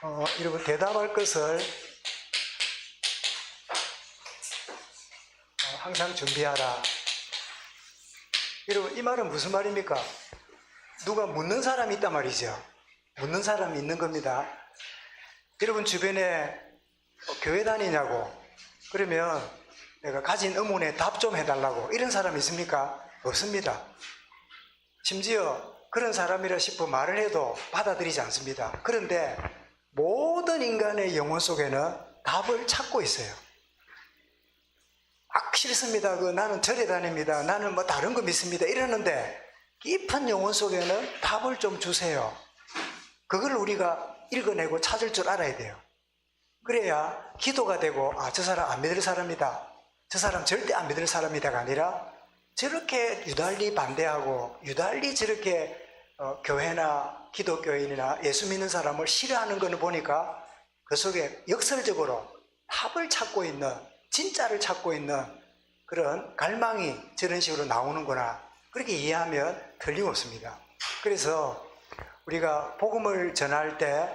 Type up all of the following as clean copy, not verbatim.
여러분 대답할 것을 항상 준비하라. 여러분 이 말은 무슨 말입니까? 누가 묻는 사람이 있단 말이죠. 묻는 사람이 있는 겁니다. 여러분 주변에 교회 다니냐고 그러면 내가 가진 의문에 답 좀 해달라고 이런 사람 있습니까? 없습니다. 심지어 그런 사람이라 싶어 말을 해도 받아들이지 않습니다. 그런데 모든 인간의 영혼 속에는 답을 찾고 있어요. 싫습니다. 나는 절에 다닙니다. 나는 뭐 다른 거 믿습니다. 이러는데 깊은 영혼 속에는 답을 좀 주세요. 그걸 우리가 읽어내고 찾을 줄 알아야 돼요. 그래야 기도가 되고 저 사람 안 믿을 사람이다. 저 사람 절대 안 믿을 사람이다가 아니라 저렇게 유달리 반대하고 유달리 저렇게 교회나 기독교인이나 예수 믿는 사람을 싫어하는 것을 보니까 그 속에 역설적으로 답을 찾고 있는 진짜를 찾고 있는 그런 갈망이 저런 식으로 나오는구나. 그렇게 이해하면 틀림없습니다. 그래서 우리가 복음을 전할 때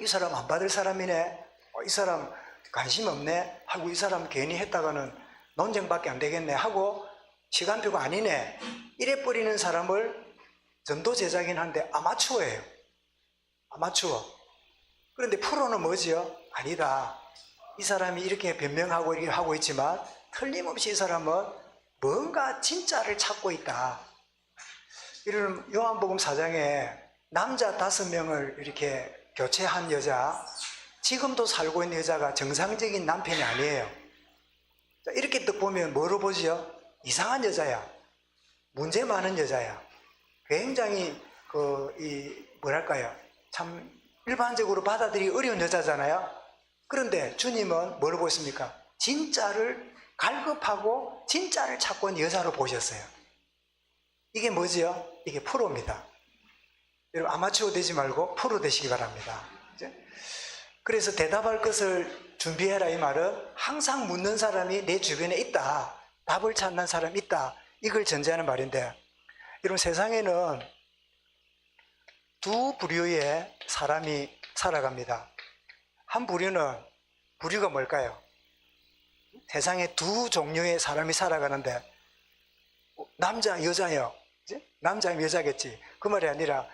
이 사람 안 받을 사람이네, 이 사람 관심 없네 하고 이 사람 괜히 했다가는 논쟁밖에 안 되겠네 하고 시간표가 아니네 이래 버리는 사람을 전도 제자긴 한데 아마추어예요. 아마추어. 그런데 프로는 뭐지요? 아니다. 이 사람이 이렇게 변명하고 이렇게 하고 있지만 틀림없이 이 사람은 뭔가 진짜를 찾고 있다. 이런 요한복음 4장에 남자 5명을 이렇게 교체한 여자, 지금도 살고 있는 여자가 정상적인 남편이 아니에요. 이렇게 딱 보면 뭐로 보지요? 이상한 여자야. 문제 많은 여자야. 굉장히 뭐랄까요? 참 일반적으로 받아들이기 어려운 여자잖아요. 그런데 주님은 뭐로 보십니까? 진짜를 갈급하고 진짜를 찾고 있는 여자로 보셨어요. 이게 뭐지요? 이게 프로입니다. 여러분 아마추어 되지 말고 프로 되시기 바랍니다. 그래서 대답할 것을 준비해라 이 말은 항상 묻는 사람이 내 주변에 있다. 답을 찾는 사람이 있다. 이걸 전제하는 말인데 여러분 세상에는 두 부류의 사람이 살아갑니다. 한 부류가 뭘까요? 세상에 두 종류의 사람이 살아가는데 남자, 여자요. 남자면 여자겠지. 그 말이 아니라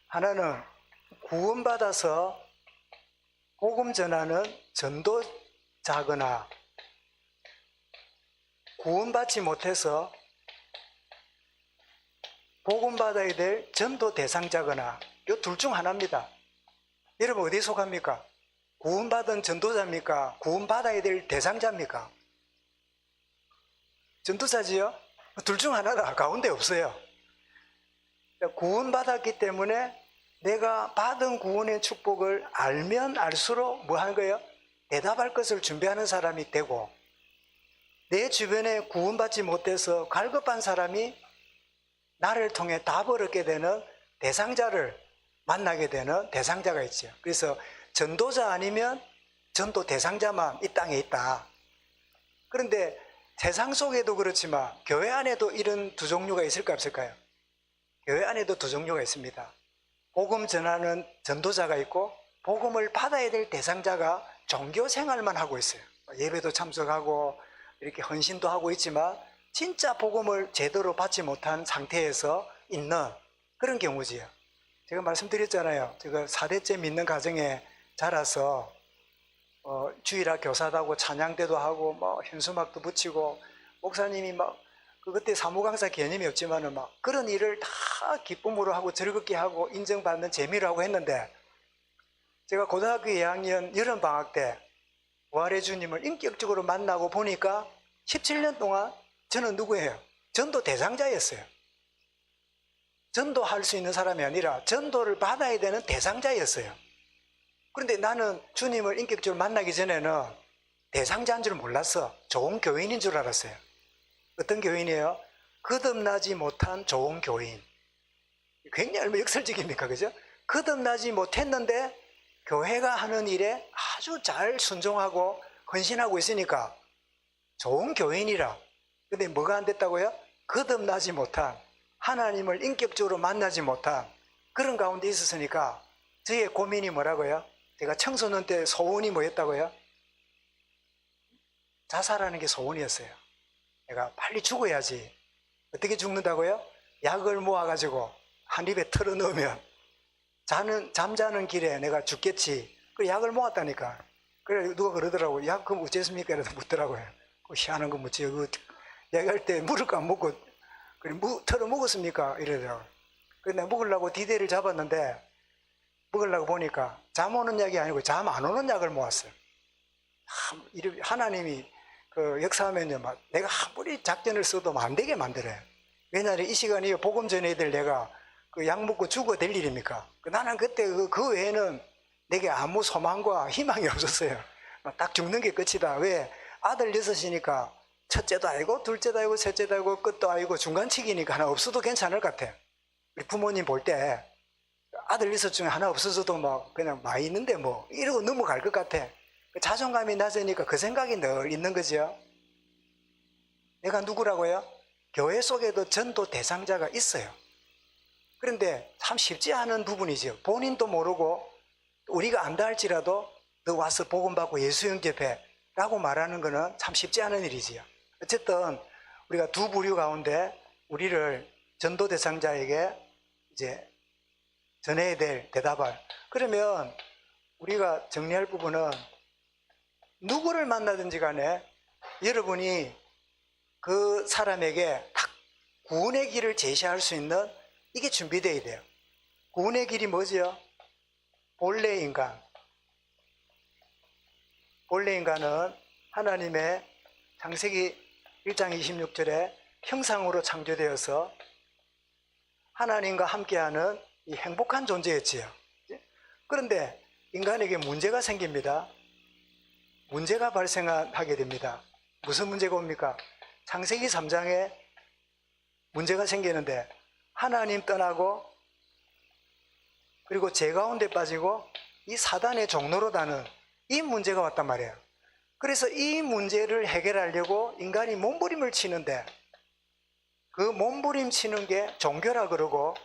하나는 구원받아서 복음 전하는 전도자거나 구원받지 못해서 복음 받아야 될 전도 대상자거나 이 둘 중 하나입니다. 여러분 어디에 속합니까? 구원받은 전도자입니까? 구원받아야 될 대상자입니까? 전도자지요? 둘 중 하나다. 가운데 없어요. 구원받았기 때문에 내가 받은 구원의 축복을 알면 알수록 뭐 하는 거예요? 대답할 것을 준비하는 사람이 되고 내 주변에 구원받지 못해서 갈급한 사람이 나를 통해 답을 얻게 되는 대상자를 만나게 되는 대상자가 있죠. 그래서 전도자 아니면 전도 대상자만 이 땅에 있다. 그런데 세상 속에도 그렇지만 교회 안에도 이런 두 종류가 있을까 없을까요? 교회 안에도 두 종류가 있습니다. 복음 전하는 전도자가 있고 복음을 받아야 될 대상자가 종교 생활만 하고 있어요. 예배도 참석하고 이렇게 헌신도 하고 있지만 진짜 복음을 제대로 받지 못한 상태에서 있는 그런 경우지요. 제가 말씀드렸잖아요. 제가 4대째 믿는 가정에 자라서 주일학 교사도 하고 찬양대도 하고 뭐 현수막도 붙이고 목사님이 그때 사무강사 개념이 없지만은 그런 일을 다 기쁨으로 하고 즐겁게 하고 인정받는 재미로 하고 했는데 제가 고등학교 2학년 여름방학 때 부활의 주님을 인격적으로 만나고 보니까 17년 동안 저는 누구예요? 전도 대상자였어요. 전도할 수 있는 사람이 아니라 전도를 받아야 되는 대상자였어요. 그런데 나는 주님을 인격적으로 만나기 전에는 대상자인 줄 몰랐어. 좋은 교인인 줄 알았어요. 어떤 교인이에요? 거듭나지 못한 좋은 교인. 굉장히 얼마나 역설적입니까? 그죠? 거듭나지 못했는데 교회가 하는 일에 아주 잘 순종하고 헌신하고 있으니까 좋은 교인이라. 근데 뭐가 안 됐다고요? 거듭나지 못한, 하나님을 인격적으로 만나지 못한 그런 가운데 있었으니까 저의 고민이 뭐라고요? 제가 청소년 때 소원이 뭐였다고요? 자살하는 게 소원이었어요. 내가 빨리 죽어야지. 어떻게 죽는다고요? 약을 모아가지고 한 입에 털어 넣으면 잠자는 길에 내가 죽겠지. 그 약을 모았다니까. 그래 누가 그러더라고. 약 그럼 어쨌습니까? 이래서 묻더라고요. 그 희한한 거 묻지. 그 얘기할 때 물을 안 먹고 그래 털어 먹었습니까? 이러더라고. 그래 내가 먹으려고 디데이를 잡았는데 먹으려고 보니까 잠 오는 약이 아니고 잠 안 오는 약을 모았어요. 하나님이 그 역사하면요, 막 내가 아무리 작전을 써도 안 되게 만들어요. 왜냐하면 이 시간이 복음 전해야 될 내가 그 약 먹고 죽어야 될 일입니까? 나는 그때 그 외에는 내게 아무 소망과 희망이 없었어요. 딱 죽는 게 끝이다. 왜? 아들 여섯이니까 첫째도 아니고 둘째도 아니고 셋째도 아니고 끝도 아니고 중간치기니까 하나 없어도 괜찮을 것 같아. 우리 부모님 볼 때 아들 여섯 중에 하나 없어져도 뭐 그냥 많이 있는데 뭐 이러고 넘어갈 것 같아. 자존감이 낮으니까 그 생각이 늘 있는 거죠. 내가 누구라고요? 교회 속에도 전도 대상자가 있어요. 그런데 참 쉽지 않은 부분이죠. 본인도 모르고 우리가 안다 할지라도 너 와서 복음받고 예수 영접해 라고 말하는 것은 참 쉽지 않은 일이지요. 어쨌든 우리가 두 부류 가운데 우리를 전도 대상자에게 이제 전해야 될 대답을, 그러면 우리가 정리할 부분은 누구를 만나든지 간에 여러분이 그 사람에게 딱 구원의 길을 제시할 수 있는 이게 준비되어야 돼요. 구원의 길이 뭐죠? 본래 인간. 본래 인간은 하나님의 창세기 1장 26절에 형상으로 창조되어서 하나님과 함께하는 이 행복한 존재였지요. 그런데 인간에게 문제가 생깁니다. 문제가 발생하게 됩니다. 무슨 문제가 옵니까? 창세기 3장에 문제가 생기는데 하나님 떠나고 그리고 죄 가운데 빠지고 이 사단의 종로로 다는 이 문제가 왔단 말이에요. 그래서 이 문제를 해결하려고 인간이 몸부림을 치는데 그 몸부림 치는 게 종교라 그러고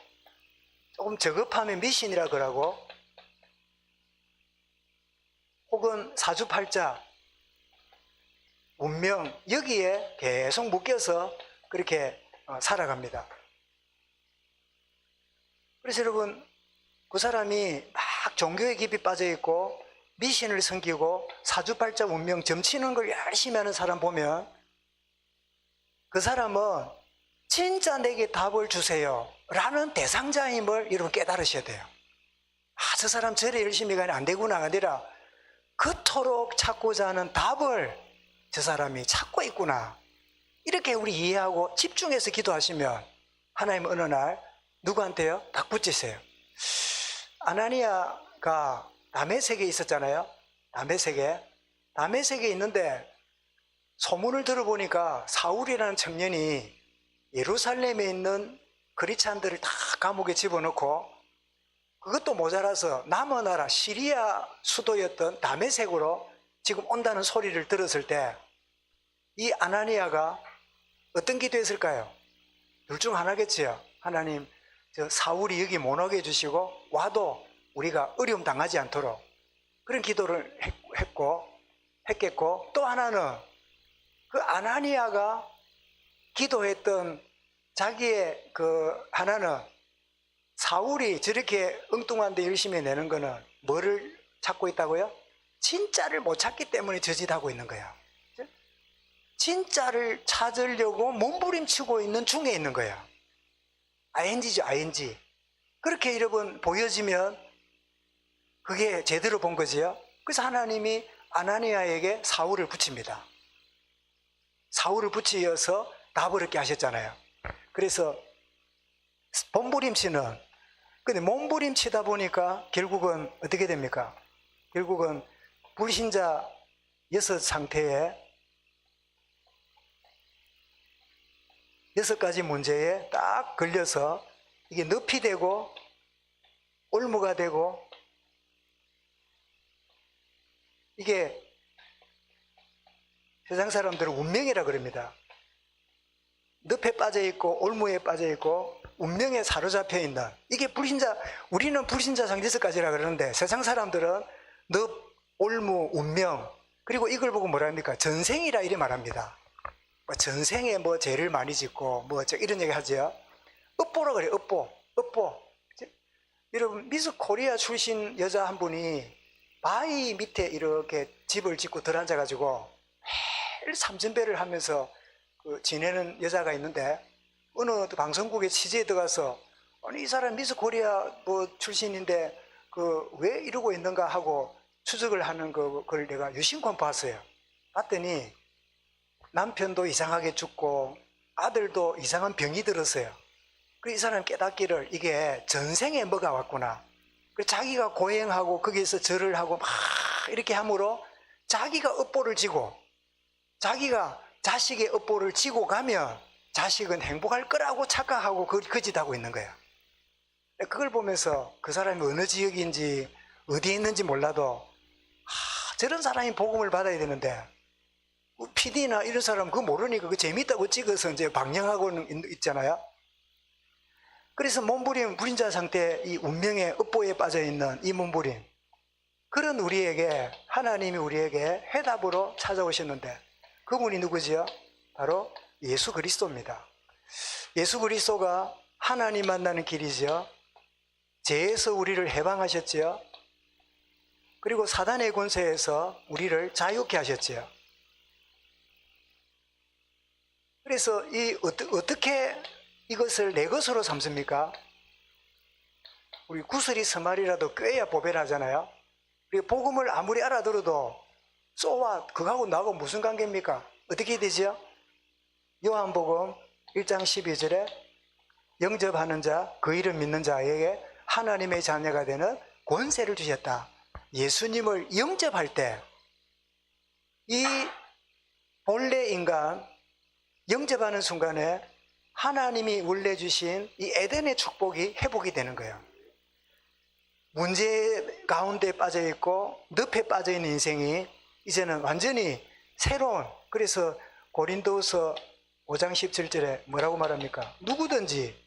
조금 저급하면 미신이라 그러고 혹은 사주팔자, 운명 여기에 계속 묶여서 그렇게 살아갑니다. 그래서 여러분 그 사람이 막 종교에 깊이 빠져 있고 미신을 섬기고 사주팔자 운명 점치는 걸 열심히 하는 사람 보면 그 사람은 진짜 내게 답을 주세요 라는 대상자임을 여러분 깨달으셔야 돼요. 저 사람 절에 열심히 가니 안 되구나 아니라 그토록 찾고자 하는 답을 저 사람이 찾고 있구나. 이렇게 우리 이해하고 집중해서 기도하시면 하나님 어느 날 누구한테요? 딱 붙이세요. 아나니아가 다메섹에 있었잖아요. 다메섹에 있는데 소문을 들어보니까 사울이라는 청년이 예루살렘에 있는 그리스도인들을 다 감옥에 집어넣고 그것도 모자라서 남은 나라 시리아 수도였던 다메섹으로 지금 온다는 소리를 들었을 때 이 아나니아가 어떤 기도했을까요? 둘 중 하나겠지요. 하나님, 저 사울이 여기 못 오게 해주시고 와도 우리가 어려움 당하지 않도록 그런 기도를 했겠고, 또 하나는 그 아나니아가 기도했던 자기의 그 하나는 사울이 저렇게 엉뚱한데 열심히 내는 거는 뭐를 찾고 있다고요? 진짜를 못 찾기 때문에 저짓하고 있는 거야. 진짜를 찾으려고 몸부림치고 있는 중에 있는 거야. ING죠, ING. 그렇게 여러분 보여지면 그게 제대로 본 거지요. 그래서 하나님이 아나니아에게 사울을 붙입니다. 사울을 붙이어서 답을 얻게 하셨잖아요. 그래서 몸부림치는, 근데 몸부림치다 보니까 결국은 어떻게 됩니까? 결국은 불신자 6 상태에 6가지 문제에 딱 걸려서 이게 늪이 되고 올무가 되고 이게 세상 사람들은 운명이라 그럽니다. 늪에 빠져 있고 올무에 빠져 있고 운명에 사로잡혀 있는, 이게 불신자, 우리는 불신자 상징성까지라 그러는데 세상 사람들은 늪, 올무, 운명, 그리고 이걸 보고 뭐라 합니까? 전생이라 이래 말합니다. 뭐 전생에 뭐 죄를 많이 짓고 뭐 이런 얘기 하죠. 업보라 그래요. 업보. 여러분, 미스 코리아 출신 여자 한 분이 바위 밑에 이렇게 집을 짓고 들어앉아가지고 매일 삼천배를 하면서 지내는 여자가 있는데, 어느 방송국에 취재에 들어가서 아니 이 사람 미스 코리아 뭐 출신인데 왜 이러고 있는가 하고 추적을 하는 그걸 내가 유심코 봤어요. 봤더니 남편도 이상하게 죽고 아들도 이상한 병이 들었어요. 이 사람 깨닫기를 이게 전생에 뭐가 왔구나. 자기가 고행하고 거기에서 절을 하고 막 이렇게 함으로 자기가 업보를 지고, 자기가 자식의 업보를 지고 가면 자식은 행복할 거라고 착각하고 거짓하고 있는 거예요. 그걸 보면서 그 사람이 어느 지역인지 어디에 있는지 몰라도 저런 사람이 복음을 받아야 되는데, PD나 이런 사람 그거 모르니까 그 재밌다고 찍어서 이제 방영하고는 있잖아요. 그래서 몸부림, 불인자 상태, 이 운명의 업보에 빠져 있는 이 몸부림, 그런 우리에게 하나님이 우리에게 해답으로 찾아오셨는데, 그분이 누구지요? 바로 예수 그리스도입니다. 예수 그리스도가 하나님 만나는 길이죠. 죄에서 우리를 해방하셨지요. 그리고 사단의 권세에서 우리를 자유케 하셨지요. 그래서 어떻게 이것을 내 것으로 삼습니까? 우리 구슬이 서말이라도 꿰야 보배라잖아요. 우리가 복음을 아무리 알아들어도 쏘와 그거하고 나하고 무슨 관계입니까? 어떻게 되죠? 요한복음 1장 12절에 영접하는 자, 그 이름 믿는 자에게 하나님의 자녀가 되는 권세를 주셨다. 예수님을 영접할 때 이 본래 인간 영접하는 순간에 하나님이 원래 주신 이 에덴의 축복이 회복이 되는 거예요. 문제 가운데 빠져 있고 늪에 빠져 있는 인생이 이제는 완전히 새로운, 그래서 고린도서 5장 17절에 뭐라고 말합니까? 누구든지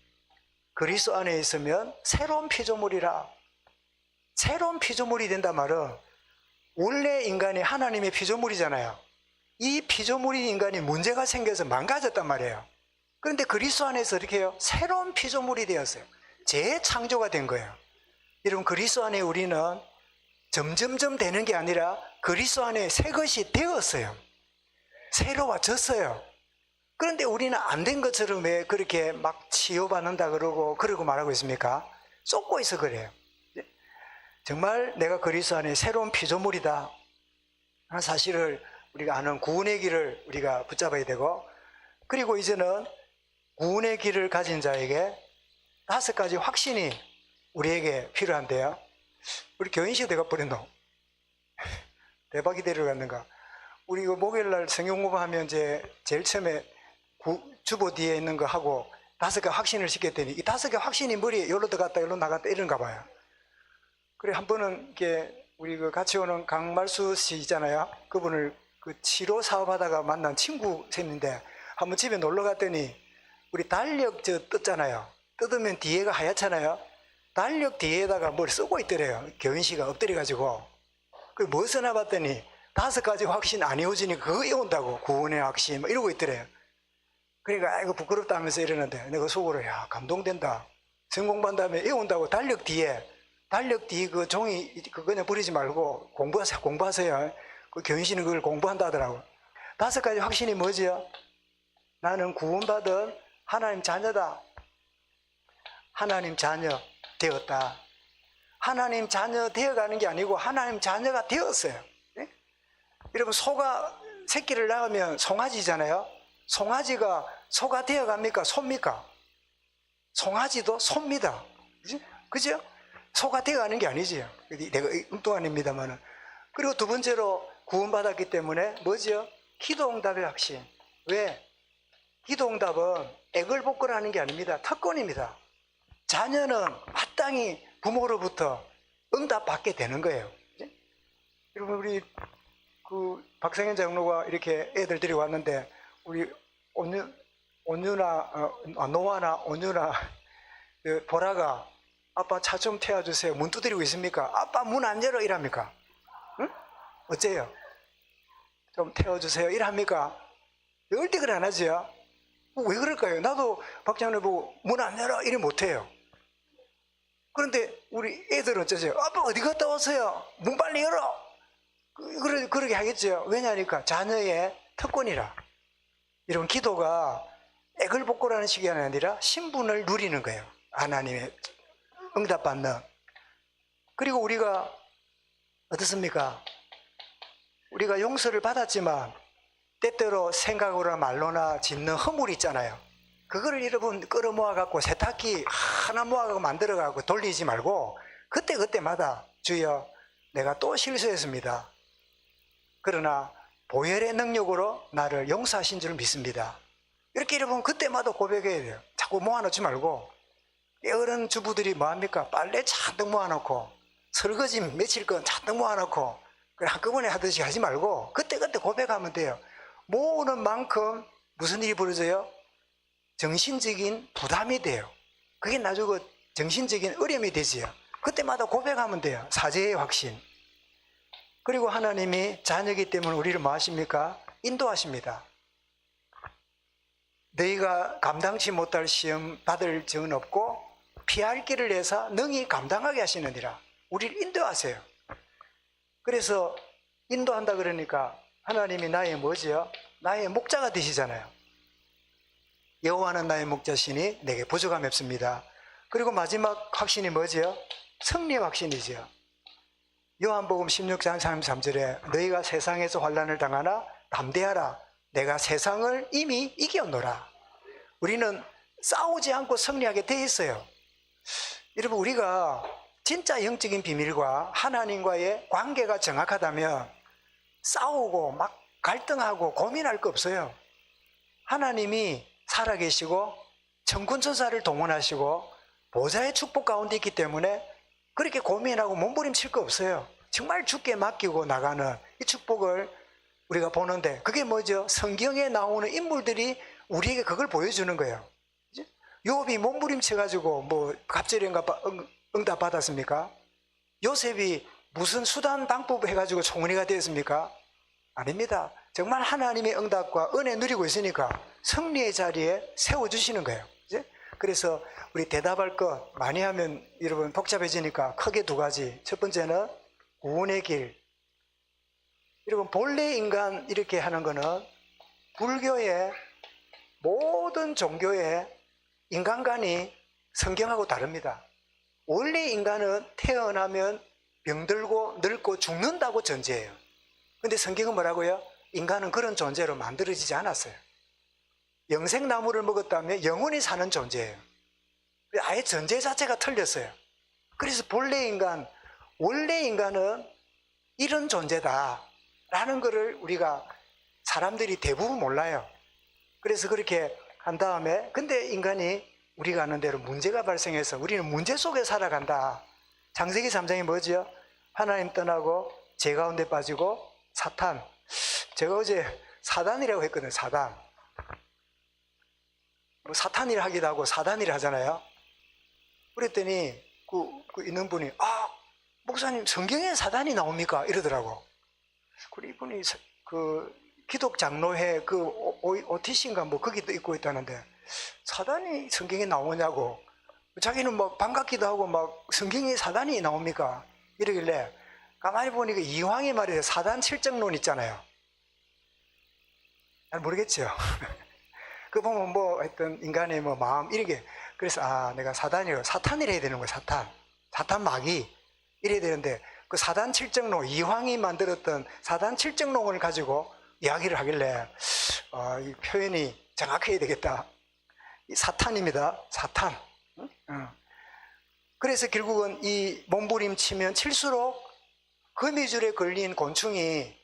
그리스도 안에 있으면 새로운 피조물이라. 새로운 피조물이 된단 말은 원래 인간이 하나님의 피조물이잖아요. 이 피조물인 인간이 문제가 생겨서 망가졌단 말이에요. 그런데 그리스도 안에서 이렇게 해요. 새로운 피조물이 되었어요. 재창조가 된 거예요. 여러분, 그리스도 안에 우리는 점점점 되는 게 아니라 그리스도 안에 새 것이 되었어요. 새로워졌어요. 그런데 우리는 안 된 것처럼 왜 그렇게 막 치유받는다 그러고 말하고 있습니까? 쏟고 있어 그래요. 정말 내가 그리스도 안에 새로운 피조물이다 하는 사실을 우리가 아는 구원의 길을 우리가 붙잡아야 되고, 그리고 이제는 구원의 길을 가진 자에게 5가지 확신이 우리에게 필요한데요. 우리 교인식 내가 버렸노? 대박이 데려갔는가? 우리 이거 목요일날 성경 공부하면 이제 제일 처음에 주보 뒤에 있는 거 하고 5개 확신을 시켰더니 이 5개 확신이 머리에 여기로 들어갔다 여기로 나갔다 이런가 봐요. 그래, 한 번은 이게 우리 같이 오는 강말수 씨 있잖아요. 그분을 치료 사업하다가 만난 친구 셈인데 한번 집에 놀러 갔더니 우리 달력 떴잖아요. 뜯으면 뒤에가 하얗잖아요. 달력 뒤에다가 뭘 쓰고 있더래요. 교인씨가 엎드려가지고. 뭐 쓰나 봤더니 5가지 확신 안 이루어지니까 그거 외운다고. 구원의 확신 뭐 이러고 있더래요. 그러니까 아이고 부끄럽다 하면서 이러는데 내가 속으로 야 감동된다. 성공반 다음에 외운다고 달력 뒤에 그 종이 그냥 버리지 말고 공부하세요. 그 교인씨는 그걸 공부한다 하더라고. 5가지 확신이 뭐지요? 나는 구원받은 하나님 자녀다. 하나님 자녀 되었다. 하나님 자녀 되어가는 게 아니고 하나님 자녀가 되었어요. 네? 여러분, 소가 새끼를 낳으면 송아지잖아요. 송아지가 소가 되어갑니까? 소입니까? 송아지도 소입니다. 그죠? 소가 되어가는 게 아니지요. 내가 엉뚱한입니다만은. 그리고 2번째로 구원받았기 때문에 뭐지요? 기도응답의 확신. 왜? 기도응답은 애걸복걸하는 게 아닙니다. 특권입니다. 자녀는 마땅히 부모로부터 응답받게 되는 거예요. 여러분, 우리 박상현 장로가 이렇게 애들 데리고 왔는데 우리 노아나 온유나 보라가 아빠 차 좀 태워주세요. 문 두드리고 있습니까? 아빠 문 안 열어 이랍니까? 응? 어째요? 좀 태워주세요 이랍니까? 얼때그래 안 하지요? 왜 그럴까요? 나도 박장님 보고 문 안 열어 이래 못해요. 그런데 우리 애들은 어쩌세요? 아빠 어디 갔다 왔어요? 문 빨리 열어! 그러게 하겠죠. 왜냐니까 자녀의 특권이라. 이런 기도가 애걸복걸하는 식이 아니라 신분을 누리는 거예요. 하나님의 응답받는. 그리고 우리가 어떻습니까? 우리가 용서를 받았지만 때때로 생각으로나 말로나 짓는 허물이 있잖아요. 그거를 여러분 끌어모아갖고 세탁기 하나 모아갖고 만들어갖고 돌리지 말고 그때마다 주여 내가 또 실수했습니다. 그러나 보혈의 능력으로 나를 용서하신 줄 믿습니다. 이렇게 여러분 그때마다 고백해야 돼요. 자꾸 모아놓지 말고. 어른 주부들이 뭐합니까? 빨래 잔뜩 모아놓고 설거지 며칠 건 잔뜩 모아놓고 한꺼번에 하듯이 하지 말고 그때그때 고백하면 돼요. 모으는 만큼 무슨 일이 벌어져요? 정신적인 부담이 돼요. 그게 나중에 정신적인 어려움이 되지요. 그때마다 고백하면 돼요. 사죄의 확신. 그리고 하나님이 자녀이기 때문에 우리를 뭐 하십니까? 인도하십니다. 너희가 감당치 못할 시험 받을 적은 없고 피할 길을 내서 능히 감당하게 하시느니라. 우리를 인도하세요. 그래서 인도한다 그러니까 하나님이 나의 뭐지요? 나의 목자가 되시잖아요. 여호와는 나의 목자시니 내게 부족함이 없습니다. 그리고 마지막 확신이 뭐지요? 승리의 확신이지요. 요한복음 16장 33절에 너희가 세상에서 환난을 당하나 담대하라. 내가 세상을 이미 이겼노라. 우리는 싸우지 않고 승리하게 돼 있어요. 여러분 우리가 진짜 영적인 비밀과 하나님과의 관계가 정확하다면 싸우고 막 갈등하고 고민할 거 없어요. 하나님이 살아계시고 천군천사를 동원하시고 보좌의 축복 가운데 있기 때문에 그렇게 고민하고 몸부림칠 거 없어요. 정말 주께 맡기고 나가는 이 축복을 우리가 보는데 그게 뭐죠? 성경에 나오는 인물들이 우리에게 그걸 보여주는 거예요. 욥이 몸부림쳐가지고 뭐 갑절에 응답 받았습니까? 요셉이 무슨 수단 방법 해가지고 총리가 되었습니까? 아닙니다. 정말 하나님의 응답과 은혜 누리고 있으니까 승리의 자리에 세워주시는 거예요. 그래서 우리 대답할 것 많이 하면 여러분 복잡해지니까 크게 두 가지. 첫 번째는 구원의 길. 여러분 본래 인간 이렇게 하는 거는 불교의 모든 종교의 인간관이 성경하고 다릅니다. 원래 인간은 태어나면 병들고 늙고 죽는다고 전제해요. 근데 성경은 뭐라고요? 인간은 그런 존재로 만들어지지 않았어요. 영생나무를 먹었다면 영원히 사는 존재예요. 아예 전제 자체가 틀렸어요. 그래서 본래 인간, 원래 인간은 이런 존재다 라는 것을 우리가 사람들이 대부분 몰라요. 그래서 그렇게 한 다음에 근데 인간이 우리가 아는 대로 문제가 발생해서 우리는 문제 속에 살아간다. 창세기 3장이 뭐죠? 하나님 떠나고 죄 가운데 빠지고 사탄. 제가 어제 사단이라고 했거든요. 사단. 뭐 사탄이라 하기도 하고 사단이라 하잖아요. 그랬더니 그 있는 분이 목사님 성경에 사단이 나옵니까? 이러더라고. 그리고 이분이 기독 장로회 OTC인가 뭐 거기도 있고 있다는데 사단이 성경에 나오냐고. 자기는 뭐 반갑기도 하고 막 성경에 사단이 나옵니까? 이러길래 가만히 보니까 이황의 말이에요. 사단 칠정론 있잖아요. 잘 모르겠죠. 그 보면 뭐 하여튼 인간의 뭐 마음 이렇게 그래서 내가 사단이라고 사탄이라 해야 되는 거야. 사탄 마귀 이래야 되는데 그 사단 칠정론 이황이 만들었던 사단 칠정론을 가지고 이야기를 하길래 이 표현이 정확해야 되겠다. 이 사탄입니다. 사탄. 그래서 결국은 이 몸부림치면 칠수록 거미줄에 걸린 곤충이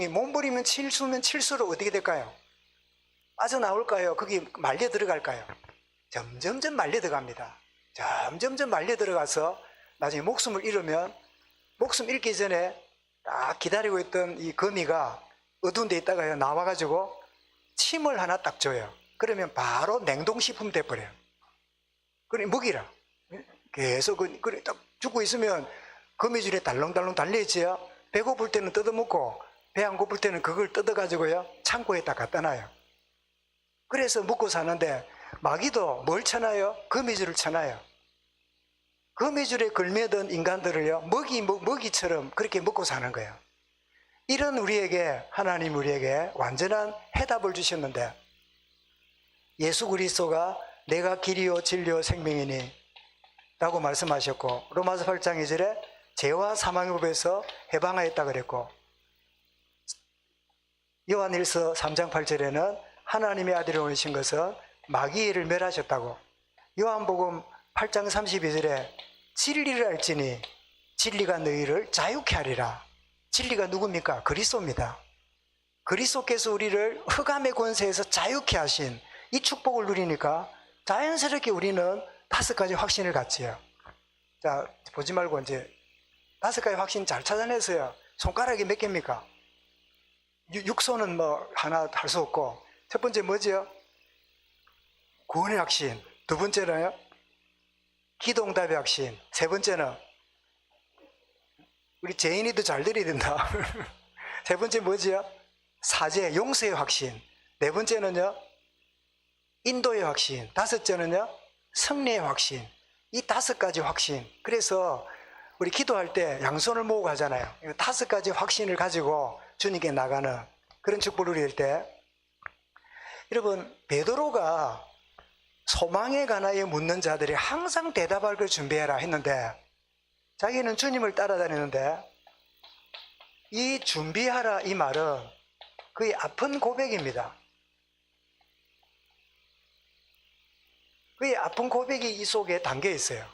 몸부림은 칠수록 어떻게 될까요? 빠져나올까요? 거기 말려 들어갈까요? 점점점 말려 들어갑니다. 점점점 말려 들어가서 나중에 목숨을 잃으면 목숨 잃기 전에 딱 기다리고 있던 이 거미가 어두운 데 있다가 나와가지고 침을 하나 딱 줘요. 그러면 바로 냉동식품 돼버려요. 그래 먹이라. 계속 그래 딱 죽고 있으면 거미줄에 달렁달렁 달려있지요. 배고플 때는 뜯어먹고 배 안 고플 때는 그걸 뜯어가지고요 창고에다 갖다 놔요. 그래서 먹고 사는데 마귀도 뭘 쳐놔요? 거미줄을 쳐놔요. 거미줄에 걸매던 인간들을요 먹이처럼 그렇게 먹고 사는 거예요. 이런 우리에게 하나님 우리에게 완전한 해답을 주셨는데, 예수 그리스도가 내가 길이요 진리요 생명이니 라고 말씀하셨고, 로마서 8장 2절에 죄와 사망의 법에서 해방하였다 그랬고, 요한일서 3장 8절에는 하나님의 아들이 오신 것은 마귀의 일을 멸하셨다고, 요한복음 8장 32절에 진리를 알지니 진리가 너희를 자유케 하리라. 진리가 누굽니까? 그리스도입니다. 그리스도께서 우리를 흑암의 권세에서 자유케 하신 이 축복을 누리니까 자연스럽게 우리는 5가지 확신을 갖지요. 자, 보지 말고 이제 5가지 확신 잘 찾아내세요. 손가락이 몇 개입니까? 육소는 뭐 하나 할 수 없고, 첫 번째 뭐지요? 구원의 확신. 두 번째는요? 기도응답의 확신. 세 번째는 우리 죄인이도 잘 드려야 된다. 세 번째 뭐지요? 사죄, 용서의 확신. 네 번째는요? 인도의 확신. 다섯째는요? 승리의 확신. 이 5가지 확신. 그래서 우리 기도할 때 양손을 모으고 하잖아요. 5가지 확신을 가지고 주님께 나가는 그런 축복을 누릴 때, 여러분, 베드로가 소망에 관하여 묻는 자들이 항상 대답할 걸 준비해라 했는데, 자기는 주님을 따라다니는데 이 준비하라 이 말은 거의 아픈 고백입니다. 거의 아픈 고백이 이 속에 담겨 있어요.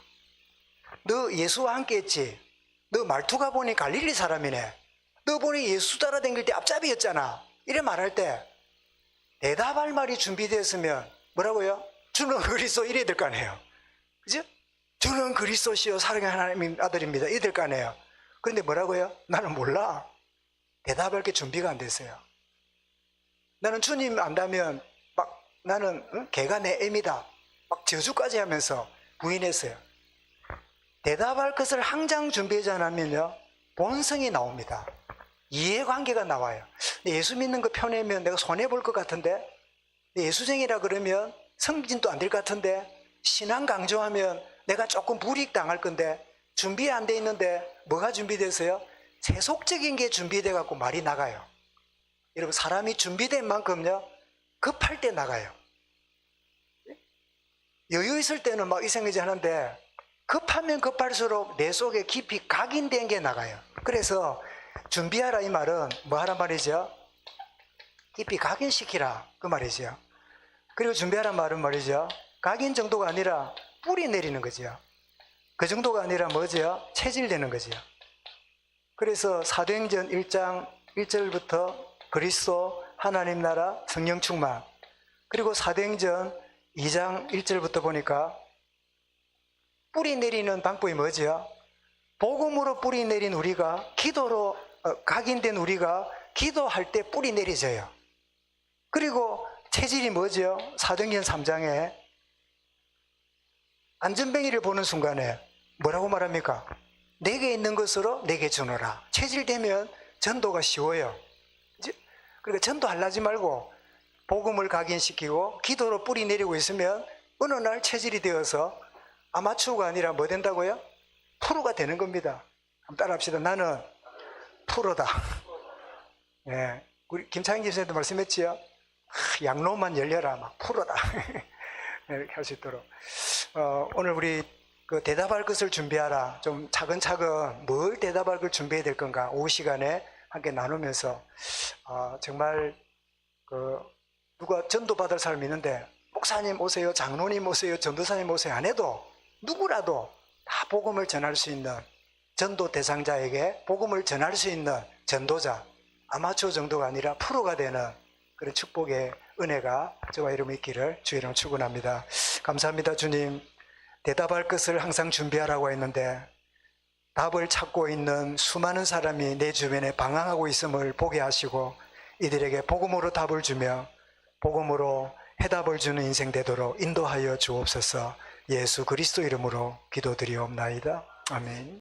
너 예수와 함께 했지? 너 말투가 보니 갈릴리 사람이네. 너 보니 예수 따라다닐 때 앞잡이였잖아. 이래 말할 때 대답할 말이 준비되었으면 뭐라고요? 주는 그리스도 이래야 될 거 아니에요. 그죠? 주는 그리스도시요 사랑의 하나님의 아들입니다. 이래 될 거 아니에요. 그런데 뭐라고요? 나는 몰라. 대답할 게 준비가 안 됐어요. 나는 주님 안다면 막 나는 걔가 내 애미다. 막 저주까지 하면서 부인했어요. 대답할 것을 항상 준비하지 않으면요 본성이 나옵니다. 이해관계가 나와요. 예수 믿는 거 펴내면 내가 손해볼 것 같은데, 예수쟁이라 그러면 성진도 안 될 것 같은데, 신앙 강조하면 내가 조금 불이익 당할 건데, 준비 안 돼 있는데 뭐가 준비돼서요? 세속적인 게 준비돼 갖고 말이 나가요. 여러분, 사람이 준비된 만큼요 급할 때 나가요. 여유 있을 때는 막 이상하지 하는데 급하면 급할수록 내 속에 깊이 각인된 게 나가요. 그래서 준비하라 이 말은 뭐 하란 말이죠? 깊이 각인시키라 그 말이죠. 그리고 준비하란 말은 말이죠, 각인 정도가 아니라 뿌리 내리는 거죠. 그 정도가 아니라 뭐죠? 체질되는 거죠. 그래서 사도행전 1장 1절부터 그리스도, 하나님 나라, 성령 충만, 그리고 사도행전 2장 1절부터 보니까 뿌리 내리는 방법이 뭐죠? 복음으로 뿌리 내린 우리가, 기도로 각인된 우리가 기도할 때 뿌리 내리져요. 그리고 체질이 뭐죠? 사도행전 3장에 안전뱅이를 보는 순간에 뭐라고 말합니까? 내게 있는 것으로 내게 주노라. 체질되면 전도가 쉬워요. 그러니까 전도하려지 말고 복음을 각인시키고 기도로 뿌리 내리고 있으면 어느 날 체질이 되어서 아마추어가 아니라 뭐 된다고요? 프로가 되는 겁니다. 한번 따라합시다. 나는 프로다. 예, 우리 김창인 집사님도 말씀했지요. 양로만 열려라, 막 프로다. 이렇게 할 수 있도록. 오늘 우리 그 대답할 것을 준비하라. 좀 차근차근 뭘 대답할 걸 준비해야 될 건가? 오후 시간에 함께 나누면서 정말 그 누가 전도받을 사람이 있는데 목사님 오세요, 장로님 오세요, 전도사님 오세요 안 해도 누구라도 다 복음을 전할 수 있는 전도 대상자에게 복음을 전할 수 있는 전도자, 아마추어 정도가 아니라 프로가 되는 그런 축복의 은혜가 저와 여러분 있기를 주의 이름으로 축원합니다. 감사합니다. 주님, 대답할 것을 항상 준비하라고 했는데 답을 찾고 있는 수많은 사람이 내 주변에 방황하고 있음을 보게 하시고 이들에게 복음으로 답을 주며 복음으로 해답을 주는 인생 되도록 인도하여 주옵소서. 예수 그리스도 이름으로 기도드리옵나이다. 아멘.